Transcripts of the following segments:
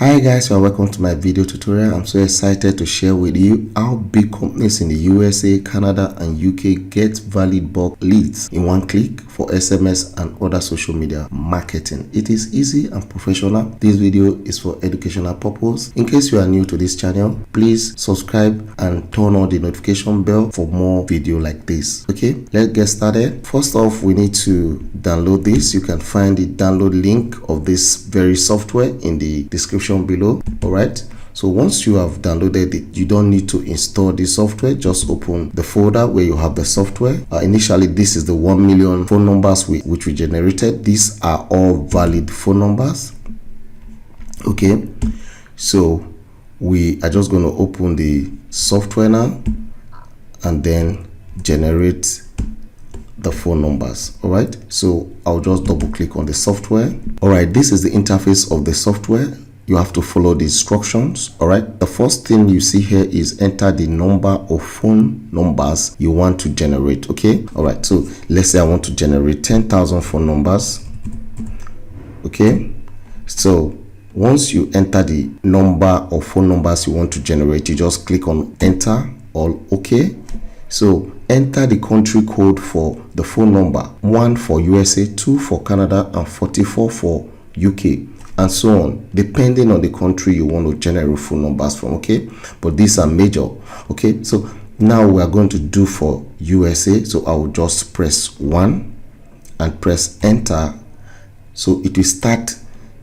Hi guys, and welcome to my video tutorial. I'm so excited to share with you how big companies in the USA, Canada and UK get valid bulk leads in one click for SMS and other social media marketing. It is easy and professional. This video is for educational purpose. In case you are new to this channel, please subscribe and turn on the notification bell for more video like this. Okay, let's get started. First off, we need to download this. You can find the download link of this very software in the description below. All right, so once you have downloaded it, you don't need to install the software. Just open the folder where you have the software. Initially, this is the 1 million phone numbers which we generated. These are all valid phone numbers. Okay, so we are just going to open the software now and then generate the phone numbers. All right, so I'll just double click on the software. All right, this is the interface of the software. You have to follow the instructions. All right, the first thing you see here is enter the number of phone numbers you want to generate. Okay, all right, so let's say I want to generate 10,000 phone numbers. Okay, so once you enter the number of phone numbers you want to generate, you just click on enter or okay. So enter the country code for the phone number: 1 for USA, 2 for Canada and 44 for UK, and so on, depending on the country you want to generate phone numbers from. Okay, but these are major. Okay, so now we are going to do for USA. So I will just press 1 and press enter. So it will start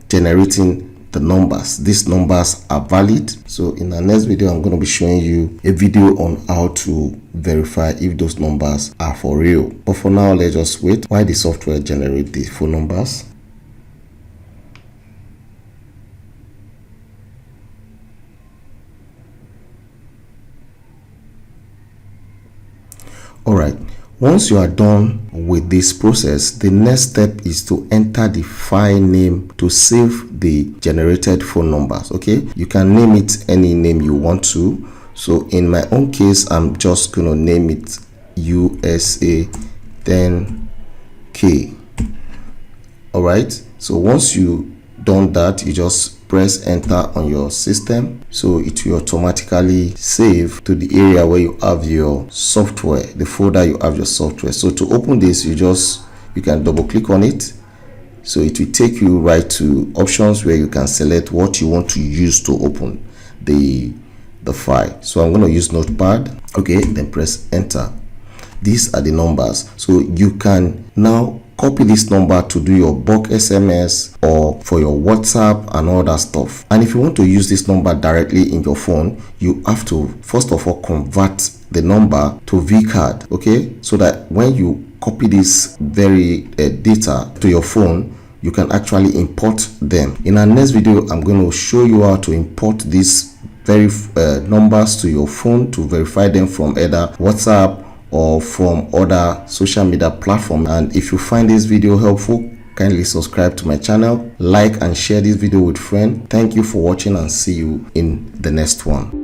generating the numbers. These numbers are valid. So in the next video, I'm going to be showing you a video on how to verify if those numbers are for real. But for now, let's just wait while the software generates the phone numbers. All right, once you are done with this process, the next step is to enter the file name to save the generated phone numbers. Okay, you can name it any name you want to. So in my own case, I'm just gonna name it USA 10K. All right, so once you done that, you just press enter on your system, so it will automatically save to the area where you have your software, the folder you have your software. So to open this, you can double click on it, so it will take you right to options where you can select what you want to use to open the file. So I'm going to use Notepad. Okay, then press enter. These are the numbers, so you can now copy this number to do your bulk SMS or for your WhatsApp and all that stuff. And if you want to use this number directly in your phone, you have to first of all convert the number to vCard. Okay, so that when you copy this very data to your phone, you can actually import them. In our next video, I'm going to show you how to import these very numbers to your phone to verify them from either WhatsApp or from other social media platforms. And if you find this video helpful, kindly subscribe to my channel, like and share this video with friends. Thank you for watching and see you in the next one.